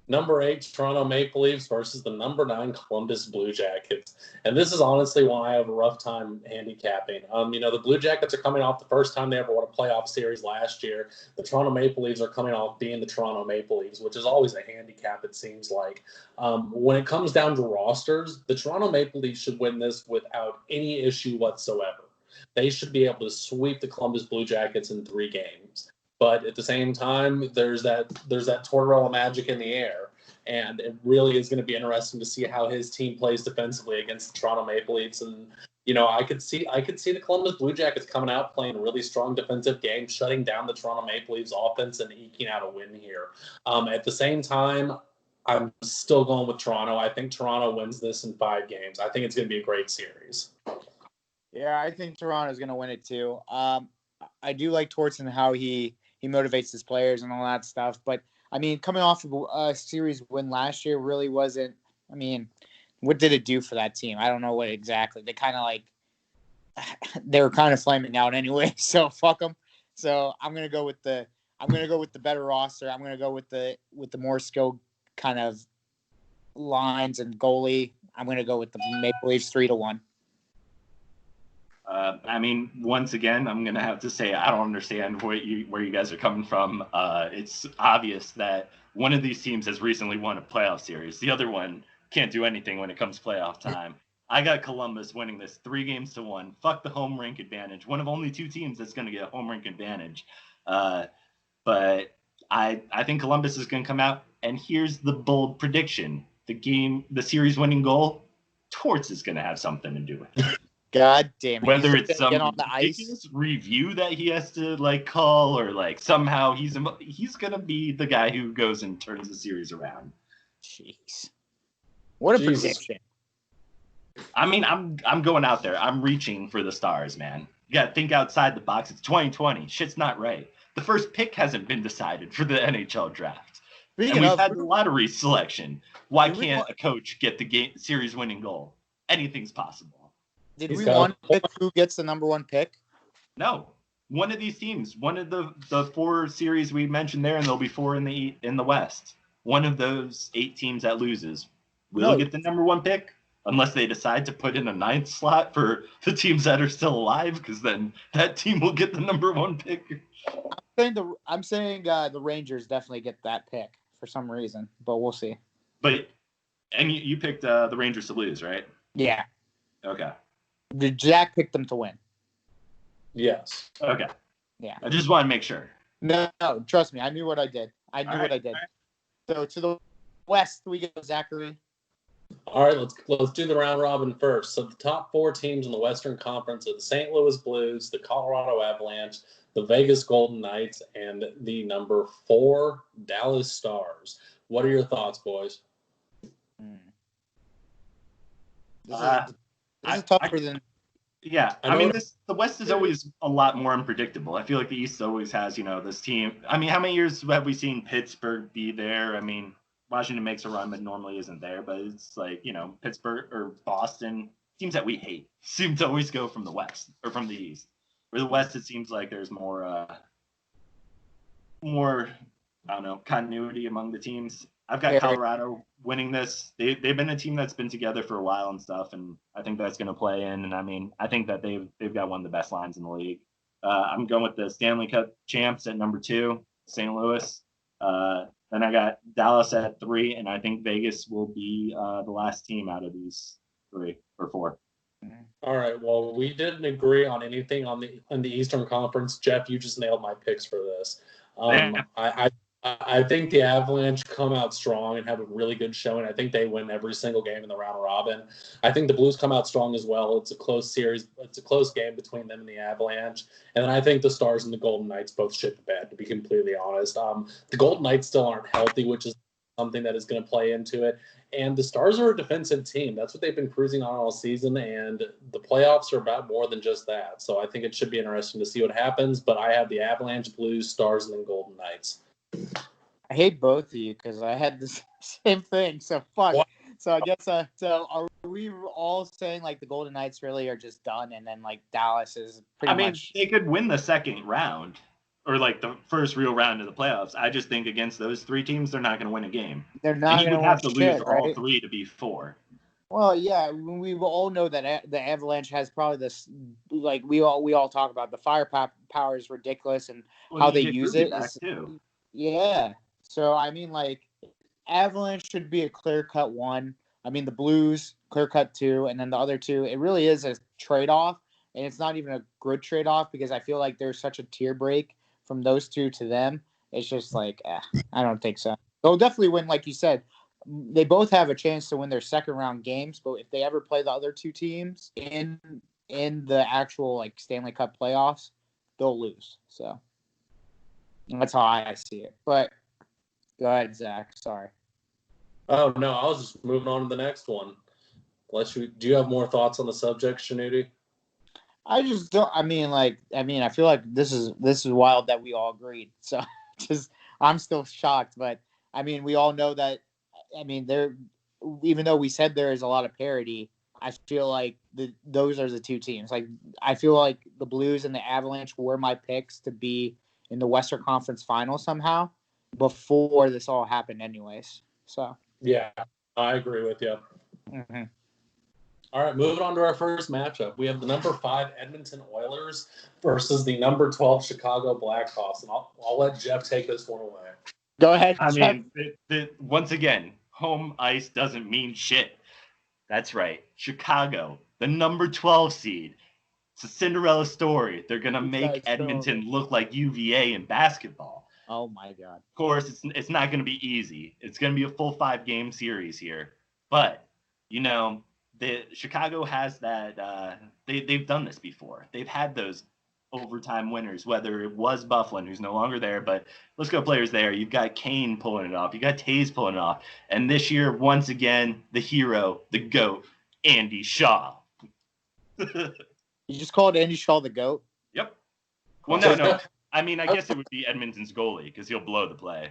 Number 8 Toronto Maple Leafs versus the number 9 Columbus Blue Jackets. And this is honestly why I have a rough time handicapping. The Blue Jackets are coming off the first time they ever won a playoff series last year. The Toronto Maple Leafs are coming off being the Toronto Maple Leafs, which is always a handicap, it seems like. When it comes down to rosters, the Toronto Maple Leafs should win this without any issue whatsoever. They should be able to sweep the Columbus Blue Jackets in 3 games. But at the same time, there's that Tortorella magic in the air, and it really is going to be interesting to see how his team plays defensively against the Toronto Maple Leafs. And I could see the Columbus Blue Jackets coming out playing a really strong defensive game, shutting down the Toronto Maple Leafs offense and eking out a win here. At the same time, I'm still going with Toronto. I think Toronto wins this in 5 games. I think it's going to be a great series. Yeah, I think Toronto's going to win it too. I do like Torts and how he motivates his players and all that stuff. But, I mean, coming off of a series win last year really wasn't – I mean, what did it do for that team? I don't know what exactly. They kind of like – they were kind of flaming out anyway, so fuck them. So I'm going to go with the better roster. I'm going to go with the more skilled kind of lines and goalie. I'm going to go with the Maple Leafs 3-1. I mean, once again, I'm gonna have to say I don't understand where you guys are coming from. It's obvious that one of these teams has recently won a playoff series. The other one can't do anything when it comes playoff time. I got Columbus winning this 3-1. Fuck the home rink advantage. One of only 2 teams that's gonna get a home rink advantage. But I think Columbus is gonna come out. And here's the bold prediction: the series winning goal, Torts is gonna have something to do with it. God damn it. Whether it's some on the ridiculous review that he has to call, or somehow he's gonna be the guy who goes and turns the series around. Jeez, what a prediction! I mean, I'm going out there. I'm reaching for the stars, man. You gotta think outside the box. It's 2020. Shit's not right. The first pick hasn't been decided for the NHL draft, and we've had the lottery selection. Why can't a coach get the series winning goal? Anything's possible. Did we want to pick who gets the number 1 pick? No. One of these teams, one of the 4 series we mentioned there, and there'll be 4 in the West. One of those 8 teams that loses will get the number 1 pick, unless they decide to put in a 9th slot for the teams that are still alive, because then that team will get the number 1 pick. I'm saying the Rangers definitely get that pick for some reason, but we'll see. And you picked the Rangers to lose, right? Yeah. Okay. Jack picked them to win. Yes. Okay. Yeah. I just want to make sure. No, trust me. I knew what I did. I did. So to the West, we go Zachary. All right, let's do the round robin first. So the top 4 teams in the Western Conference are the St. Louis Blues, the Colorado Avalanche, the Vegas Golden Knights, and the number 4 Dallas Stars. What are your thoughts, boys? This is tougher than. Yeah, I mean, the West is always a lot more unpredictable. I feel like the East always has, this team. I mean, how many years have we seen Pittsburgh be there? I mean, Washington makes a run, but normally isn't there. But it's Pittsburgh or Boston, teams that we hate, seem to always go from the West or from the East. Where the West, it seems like there's more, I don't know, continuity among the teams. I've got Colorado winning this. They've been a team that's been together for a while and stuff, and I think that's going to play in. And I mean, I think that they've got one of the best lines in the league. I'm going with the Stanley Cup champs at number 2, St. Louis. Then I got Dallas at 3, and I think Vegas will be the last team out of these 3 or 4. All right. Well, we didn't agree on anything in the Eastern Conference. Jeff, you just nailed my picks for this. I think the Avalanche come out strong and have a really good showing. I think they win every single game in the round robin. I think the Blues come out strong as well. It's a close series. It's a close game between them and the Avalanche. And then I think the Stars and the Golden Knights both shit the bed, to be completely honest. The Golden Knights still aren't healthy, which is something that is going to play into it. And the Stars are a defensive team. That's what they've been cruising on all season, and the playoffs are about more than just that. So I think it should be interesting to see what happens, but I have the Avalanche, Blues, Stars, and then Golden Knights. I hate both of you because I had the same thing. So fuck. What? So I guess so are we all saying the Golden Knights really are just done, and then Dallas is pretty much? I mean, they could win the second round or the first real round of the playoffs. I just think against those 3 teams, they're not going to win a game. They're not going to have to lose all 3 to be 4. Well, yeah, we all know that the Avalanche has probably this, we all talk about the firepower is ridiculous and how they use it. Yeah. So, I mean, Avalanche should be a clear-cut 1. I mean, the Blues, clear-cut 2, and then the other 2, it really is a trade-off, and it's not even a good trade-off because I feel like there's such a tier break from those 2 to them. It's just I don't think so. They'll definitely win, like you said. They both have a chance to win their second-round games, but if they ever play the other 2 teams in the actual, Stanley Cup playoffs, they'll lose. So that's how I see it. But go ahead, Zach. Sorry. Oh no, I was just moving on to the next one. Do you have more thoughts on the subject, Shanuti? I just don't. I feel like this is wild that we all agreed. So, just I'm still shocked. But I mean, we all know that. I mean, even though we said there is a lot of parity, I feel like those are the two teams. Like, I feel like the Blues and the Avalanche were my picks to be in the Western Conference Final somehow before this all happened, anyways. So. Yeah, I agree with you. Mm-hmm. All right, moving on to our first matchup. We have the number 5 Edmonton Oilers versus the number 12 Chicago Blackhawks, and I'll let Jeff take this one away. Go ahead, I Jeff. mean, once again, home ice doesn't mean shit. That's right. Chicago, the number 12 seed. It's a Cinderella story. They're going to make Edmonton look like UVA in basketball. Oh, my God. Of course, it's not going to be easy. It's going to be a full 5-game series here. But, Chicago has that they've done this before. They've had those overtime winners, whether it was Bufflin, who's no longer there, but let's go players there. You've got Kane pulling it off. You got Taves pulling it off. And this year, once again, the hero, the GOAT, Andy Shaw. You just called Andy Shaw the GOAT? Yep. Well, no. I mean, I guess it would be Edmonton's goalie because he'll blow the play.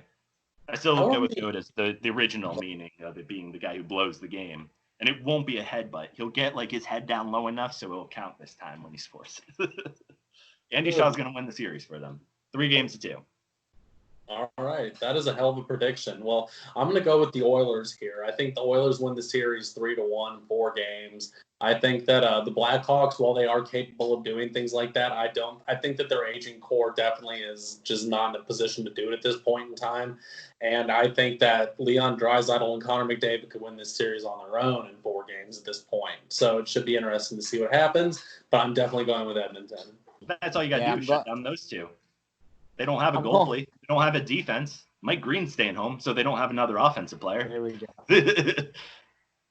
I still go with GOAT as the original meaning of it being the guy who blows the game. And it won't be a headbutt. He'll get like his head down low enough so it'll count this time when he scores. Andy Shaw's going to win the series for them. 3-2. All right, that is a hell of a prediction. Well, I'm going to go with the Oilers here. I think the Oilers win the series 3-1, 4 games. I think that the Blackhawks, while they are capable of doing things like that, I think that their aging core definitely is just not in a position to do it at this point in time. And I think that Leon Draisaitl and Connor McDavid could win this series on their own in 4 games at this point. So it should be interesting to see what happens. But I'm definitely going with Edmonton. That's all you got to do. Shut down those two. They don't have a goalie. They don't have a defense. Mike Green's staying home, so they don't have another offensive player. There we go.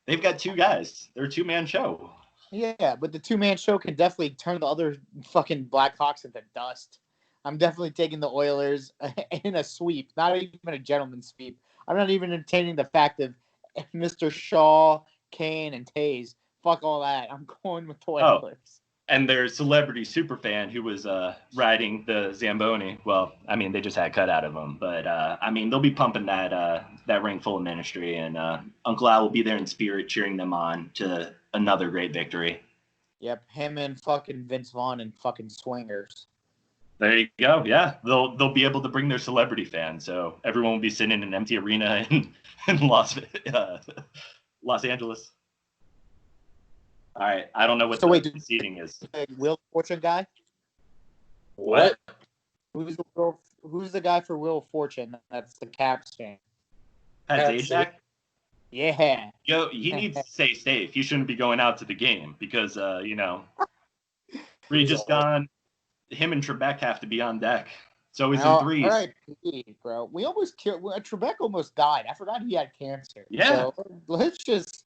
They've got 2 guys. They're a 2-man show. Yeah, but the 2-man show can definitely turn the other fucking Blackhawks into dust. I'm definitely taking the Oilers in a sweep, not even a gentleman's sweep. I'm not even entertaining the fact of Mr. Shaw, Kane, and Taves. Fuck all that. I'm going with the Oilers. And their celebrity superfan who was riding the Zamboni. Well, I mean, they just had cut out of him. But, I mean, they'll be pumping that ring full of ministry. And Uncle Al will be there in spirit cheering them on to another great victory. Yep, him and fucking Vince Vaughn and fucking swingers. There you go. Yeah, they'll be able to bring their celebrity fans. So everyone will be sitting in an empty arena in Los Angeles. All right, I don't know what the seating is. Wheel of Fortune guy? What? Who's the guy for Wheel of Fortune? That's the Caps fan. Pat Zajac? Yeah. Yo, he needs to stay safe. He shouldn't be going out to the game because, Regis gone. Him and Trebek have to be on deck. So he's in threes. All right, bro. We almost killed. Trebek almost died. I forgot he had cancer. Yeah. So let's just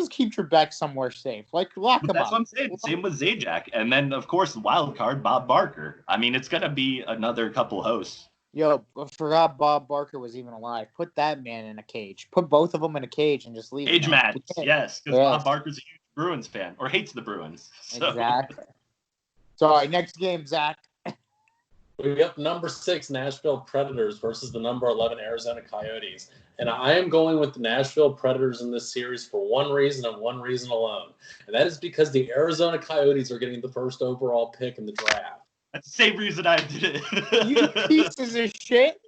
keep Trebek somewhere safe. Like, lock him up. That's what I'm saying. Same with Zajac. And then, of course, wild card, Bob Barker. I mean, it's going to be another couple hosts. Yo, I forgot Bob Barker was even alive. Put that man in a cage. Put both of them in a cage and just leave Cage him. match, yes. Because Bob Barker's a huge Bruins fan. Or hates the Bruins. So. Exactly. Sorry, next game, Zach. We got number 6 Nashville Predators versus the number 11 Arizona Coyotes. And I am going with the Nashville Predators in this series for one reason and one reason alone. And that is because the Arizona Coyotes are getting the first overall pick in the draft. That's the same reason I did it. You pieces of shit.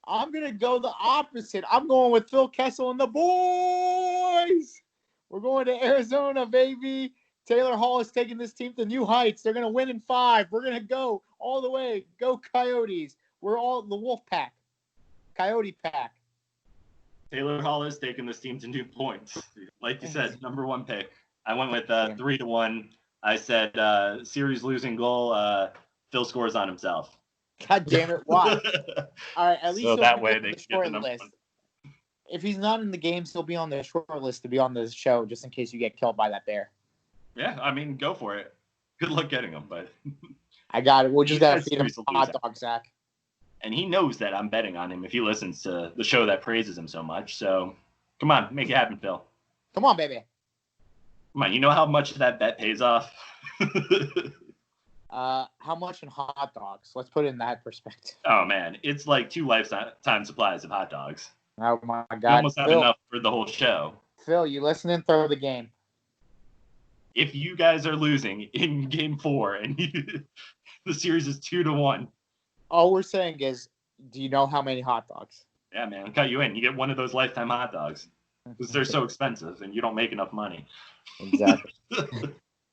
I'm going to go the opposite. I'm going with Phil Kessel and the boys. We're going to Arizona, baby. Taylor Hall is taking this team to new heights. They're going to win in 5. We're going to go all the way. Go Coyotes. We're all the Wolf Pack. Coyote Pack. Taylor Hall is taking this team to new points. Like you said, number 1 pick. I went with 3-1. I said series losing goal. Phil scores on himself. God damn it. Why? All right. At least so that way they get the number list. 1. If he's not in the games, he'll be on the short list to be on the show just in case you get killed by that bear. Yeah, I mean, go for it. Good luck getting him, but I got it. We'll just got to feed him hot dogs, Zach. And he knows that I'm betting on him if he listens to the show that praises him so much. So come on, make it happen, Phil. Come on, baby. Come on, you know how much that bet pays off? How much in hot dogs? Let's put it in that perspective. Oh, man. It's like 2 lifetime supplies of hot dogs. Oh, my God. You almost have enough for the whole show. Phil, you listening? Throw the game. If you guys are losing in game 4 and the series is 2-1. All we're saying is, do you know how many hot dogs? Yeah, man. I'll cut you in. You get one of those lifetime hot dogs. Because they're so expensive and you don't make enough money. Exactly.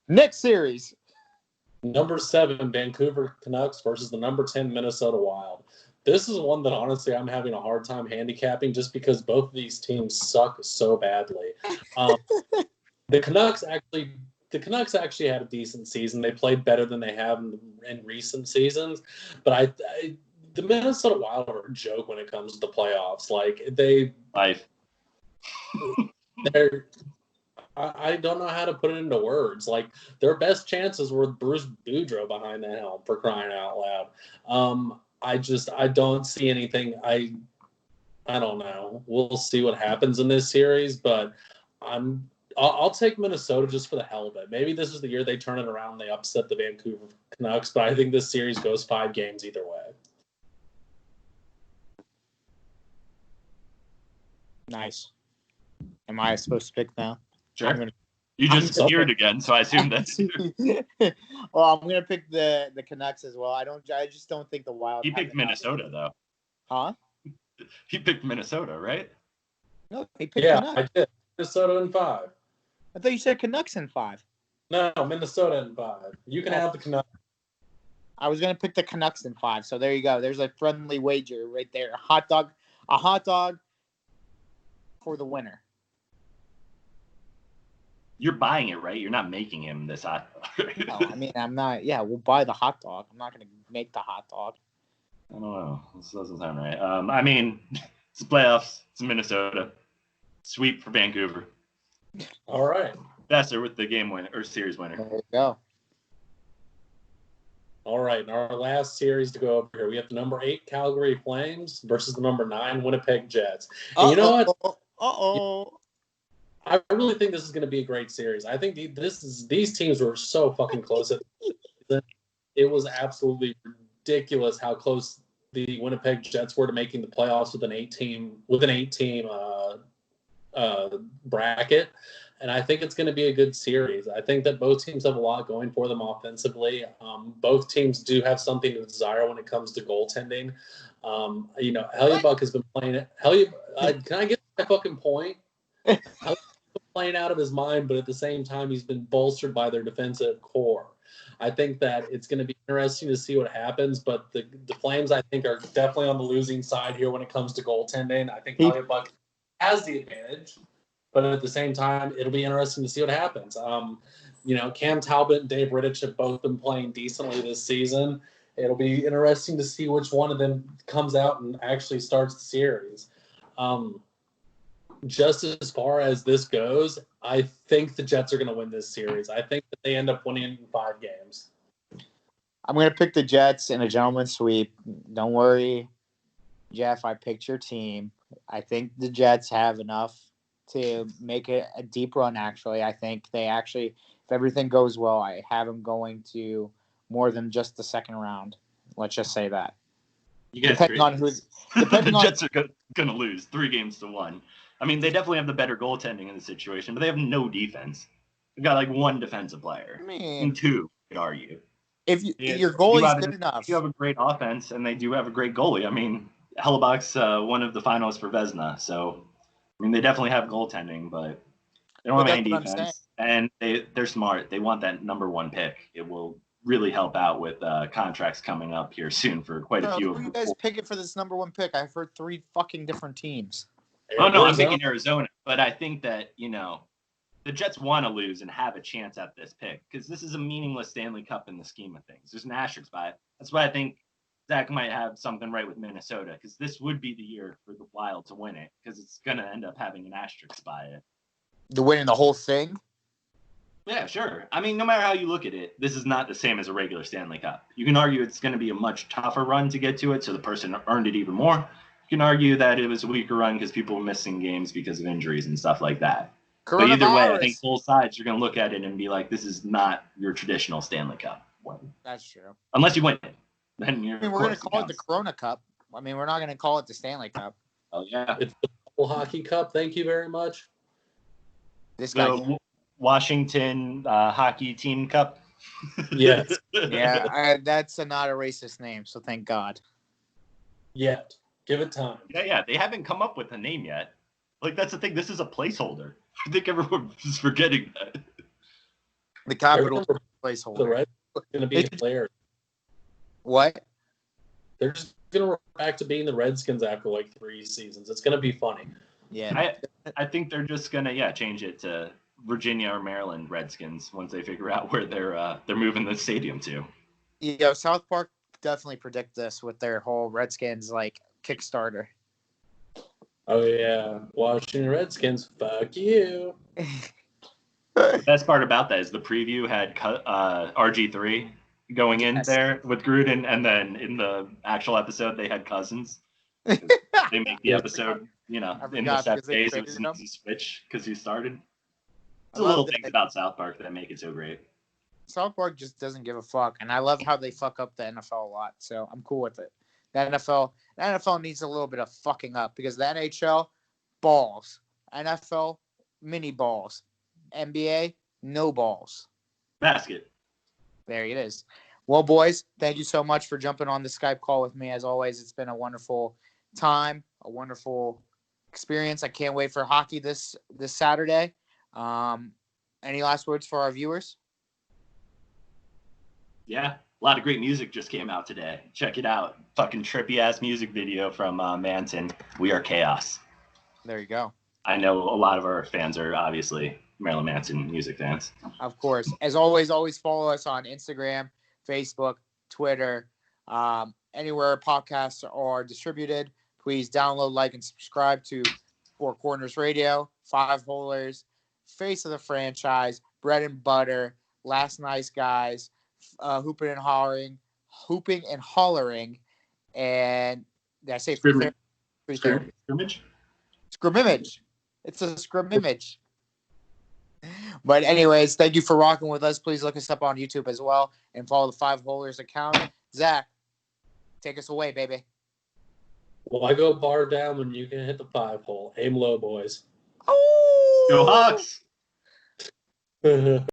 Next series. Number 7, Vancouver Canucks versus the number 10 Minnesota Wild. This is one that honestly I'm having a hard time handicapping just because both of these teams suck so badly. The Canucks actually had a decent season. They played better than they have in recent seasons, but the Minnesota Wild are a joke when it comes to the playoffs. Like I don't know how to put it into words. Like their best chances were Bruce Boudreau behind the helm, for crying out loud. I don't see anything. I don't know. We'll see what happens in this series, but I'll take Minnesota just for the hell of it. Maybe this is the year they turn it around and they upset the Vancouver Canucks, but I think this series goes 5 games either way. Nice. Am I supposed to pick now? Sure. You just scared again, so I assume that's. Well, I'm gonna pick the Canucks as well. I just don't think the Wild. He picked Minnesota though. Huh? He picked Minnesota, right? No, he picked Canucks. I did. Minnesota in 5. I thought you said Canucks in 5. No, Minnesota in 5. You can have the Canucks. I was gonna pick the Canucks in 5. So there you go. There's a friendly wager right there. A hot dog for the winner. You're buying it, right? You're not making him this hot dog. No, I mean, I'm not. Yeah, we'll buy the hot dog. I'm not going to make the hot dog. I don't know. This doesn't sound right. I mean, it's the playoffs. It's Minnesota. Sweep for Vancouver. All right. Besser with the game winner or series winner. There you go. All right. And our last series to go over here, we have the number 8 Calgary Flames versus the number 9 Winnipeg Jets. And you know what? I really think this is going to be a great series. I think these teams were so fucking close. It was absolutely ridiculous how close the Winnipeg Jets were to making the playoffs with an 8-team bracket. And I think it's going to be a good series. I think that both teams have a lot going for them offensively. Both teams do have something to desire when it comes to goaltending. Hellebuyck has been playing. Can I get my fucking point? Playing out of his mind, but at the same time, he's been bolstered by their defensive core. I think that it's going to be interesting to see what happens, but the Flames, I think, are definitely on the losing side here when it comes to goaltending. I think Hellebuyck has the advantage, but at the same time, it'll be interesting to see what happens. Cam Talbot and Dave Rittich have both been playing decently this season. It'll be interesting to see which one of them comes out and actually starts the series. Just as far as this goes, I think the Jets are going to win this series. I think that they end up winning in 5 games. I'm going to pick the Jets in a gentleman's sweep. Don't worry, Jeff. I picked your team. I think the Jets have enough to make it a deep run, actually. I think they actually, if everything goes well, I have them going to more than just the second round. Let's just say that. Depending on the Jets are going to lose 3-1. I mean, they definitely have the better goaltending in the situation, but they have no defense. They've got like 1 defensive player. I mean, and 2, you could argue. If your goalie's good enough. You have a great offense, and they do have a great goalie. I mean, Hellebuyck's one of the finalists for Vezina, so I mean, they definitely have goaltending, but they don't have any defense. And they're smart. They want that number 1 pick. It will really help out with contracts coming up here soon for quite a few of them. Who are you guys picking for this number 1 pick? I've heard 3 fucking different teams. Oh, no, I'm picking Arizona. But I think that, the Jets want to lose and have a chance at this pick because this is a meaningless Stanley Cup in the scheme of things. There's an asterisk by it. That's why I think Zach might have something right with Minnesota because this would be the year for the Wild to win it because it's going to end up having an asterisk by it. To winning the whole thing? Yeah, sure. I mean, no matter how you look at it, this is not the same as a regular Stanley Cup. You can argue it's going to be a much tougher run to get to it, so the person earned it even more. You can argue that it was a weaker run because people were missing games because of injuries and stuff like that. But either way, I think both sides are going to look at it and be like, this is not your traditional Stanley Cup win. That's true. Unless you win it. Then you're, I mean, we're going to call it the Corona Cup. I mean, we're not going to call it the Stanley Cup. Oh, yeah. It's the Hockey Cup. Thank you very much. This guy. Washington Hockey Team Cup. Yes. Yeah, that's not a racist name, so thank God. Yet. Give it time. Yeah. They haven't come up with a name yet. Like, that's the thing. This is a placeholder. I think everyone is forgetting that. The capital placeholder. The Reds are going to be hilarious. What? They're just going to go back to being the Redskins after like 3 seasons. It's going to be funny. Yeah. I think they're just going to, change it to Virginia or Maryland Redskins once they figure out where they're moving the stadium to. Yeah, South Park definitely predict this with their whole Redskins like Kickstarter. Oh yeah, Washington Redskins, fuck you. The best part about that is the preview had RG3 going in there with Gruden, and then in the actual episode they had Cousins. They make the episode, in the 7 days it was an easy switch because he started. There's little things about South Park that make it so great. South Park just doesn't give a fuck, and I love how they fuck up the NFL a lot, so I'm cool with it. The NFL needs a little bit of fucking up because the NHL, balls. NFL, mini balls. NBA, no balls. Basket. There it is. Well, boys, thank you so much for jumping on the Skype call with me. As always, it's been a wonderful time, a wonderful experience. I can't wait for hockey this Saturday. Any last words for our viewers? Yeah, a lot of great music just came out today. Check it out. Fucking trippy ass music video from Manson. We Are Chaos. There you go. I know a lot of our fans are obviously Marilyn Manson music fans. Of course. As always follow us on Instagram, Facebook, Twitter, anywhere podcasts are distributed. Please download, like, and subscribe to Four Corners Radio, Five Holers, Face of the Franchise, Bread and Butter, Last Nice Guys, Hooping and Hollering, and did I say Scrimmage? Scrimmage. It's a scrimmage. But anyways, thank you for rocking with us. Please look us up on YouTube as well and follow the Five Holers account. Zach, take us away, baby. Well, I go bar down when you can hit the 5-hole. Aim low, boys. Oh! Go Hawks!